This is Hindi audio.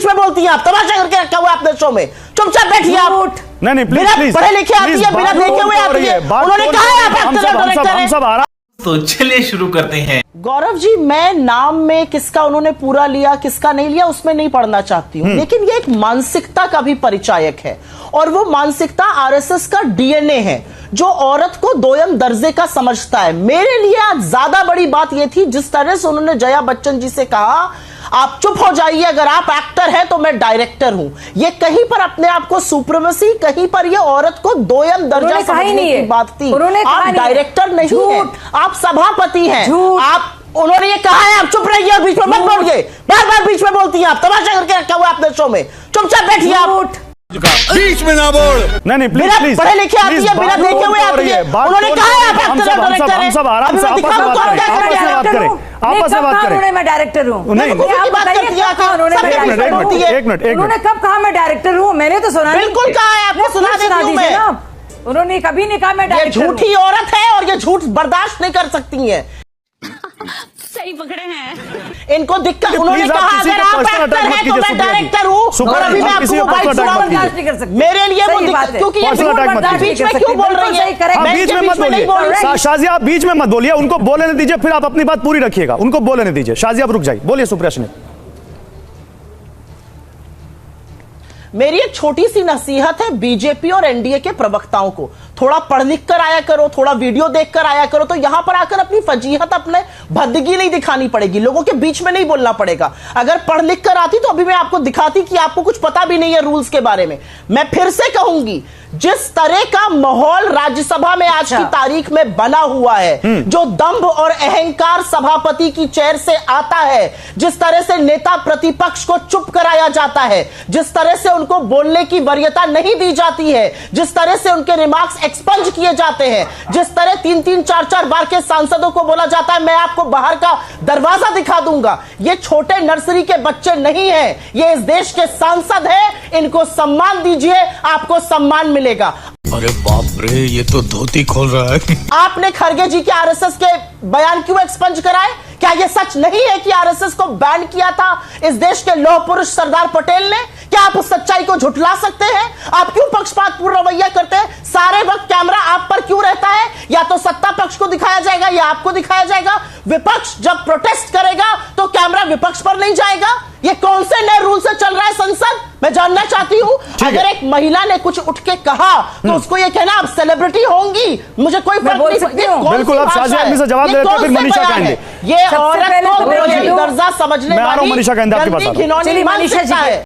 बीच में बोलती हैं आप, तमाशा करके रखा हुआ आपने शो में, चुपचाप बैठिए आप। नहीं बिना पढ़े लिखे आती है, बिना देखे हुए आती है। उन्होंने कहा है आप एक्टर डायरेक्टर हैं। तो चलिए शुरू करते हैं। गौरव जी, मैं नाम में किसका उन्होंने पूरा लिया किसका नहीं लिया उसमें नहीं पढ़ना चाहती हूं, लेकिन ये एक मानसिकता का भी परिचायक है, और वो मानसिकता आरएसएस का डीएनए है जो औरत को दोयम दर्जे का समझता है। मेरे लिए आज ज्यादा बड़ी बात यह थी जिस तरह से उन्होंने जया बच्चन जी से कहा आप चुप हो जाइए, अगर आप एक्टर हैं तो मैं डायरेक्टर हूं। ये कहीं पर अपने आप को सुप्रीमेसी, कहीं पर ये औरत को दोयम दर्जा समझने की बात थी। आप डायरेक्टर नहीं हैं, आप सभापति हैं। आप उन्होंने ये कहा है आप चुप रहिए, बीच में मत बोलिए, बार बार बीच में बोलती हैं आप, तमाशा करके रखा हुआ आपने शो में, चुपचाप बैठिए आप। बीच में ना बोल। नहीं प्लीज, पढ़े लिखे आती है, बिना देखे हुए आती है। उन्होंने कहा है आप एक्टर डायरेक्टर हैं। हम सब आराम से आपस में बात करें, आपस में बात करें। मैं डायरेक्टर हूँ। नहीं, एक मिनट। उन्होंने कब कहा मैं डायरेक्टर हूँ? मैंने तो सुना। बिल्कुल कहा है, आपको सुना दीजिए ना। उन्होंने कभी नहीं कहा मैं डायरेक्टर हूँ। झूठी औरत है और ये झूठ बर्दाश्त नहीं कर सकती है। सही पकड़े हैं इनको दिक्कत। उन्होंने कहा अगर आप एक्टर हैं तो मैं डायरेक्टर हूँ, और अभी मैं आपको बाइक सुनाऊंगी। मेरे लिए वो दिक्कत, क्योंकि ये बीच में क्यों बोल रही है? बीच में मत बोलिए शाजिया, आप बीच में मत बोलिए, उनको बोलने दीजिए, फिर आप अपनी बात पूरी रखिएगा। उनको बोलने दीजिए। शाजिया आप रुक जाइए, बोलिए सुप्रिया सिन्हा। मेरी एक छोटी सी नसीहत है बीजेपी और एनडीए के प्रवक्ताओं को, थोड़ा पढ़ लिख कर आया करो, थोड़ा वीडियो देख कर आया करो, तो यहां पर आकर अपनी फजीहत, अपने भद्दगी नहीं दिखानी पड़ेगी, लोगों के बीच में नहीं बोलना पड़ेगा। अगर पढ़ लिख कर आती तो अभी मैं आपको दिखाती कि आपको कुछ पता भी नहीं है रूल्स के बारे में। मैं फिर से कहूंगी, जिस तरह का माहौल राज्यसभा में आज की तारीख में बना हुआ है, जो दंभ और अहंकार सभापति की चेयर से आता है, जिस तरह से नेता प्रतिपक्ष को चुप कराया जाता है, जिस तरह से उनको बोलने की वरीयता नहीं दी जाती है, जिस तरह से उनके रिमार्क्स एक्सपंज किए जाते हैं, जिस तरह 3-3, 4-4 बार के सांसदों को बोला जाता है मैं आपको बाहर का दरवाजा दिखा दूंगा। ये छोटे नर्सरी के बच्चे नहीं हैं, ये इस देश के सांसद हैं। इनको सम्मान दीजिए, आपको सम्मान मिलेगा। अरे बाप रे, ये तो धोती खोल रहा है। आपने खड़गे जी के आरएसएस के बयान क्यों एक्सपंज कराए? क्या यह सच नहीं है कि आरएसएस को बैन किया था इस देश के लौह पुरुष सरदार पटेल ने? क्या आप उस सच्चाई को झुठला सकते हैं? आप क्यों पक्षपातपूर्ण रवैया करते हैं? सारे वक्त कैमरा आप पर क्यों रहता है? या तो सत्ता पक्ष को दिखाया जाएगा या आपको दिखाया जाएगा। विपक्ष जब प्रोटेस्ट करेगा तो कैमरा विपक्ष पर नहीं जाएगा। ये कौन से नए रूल से चल रहा है संसद? मैं जानना चाहती हूं। अगर एक महिला ने कुछ उठ के कहा तो उसको ये कहना आप सेलिब्रिटी होंगी, मुझे कोई फर्क नहीं पड़ता। बिल्कुल, आप शाजिया आदमी से जवाब देते हैं, फिर मनीषा कहेंगे। ये औरत को दर्जा समझने वाली मनीषा कहेंगे आपके पास। घिनौनी मानसिकता है।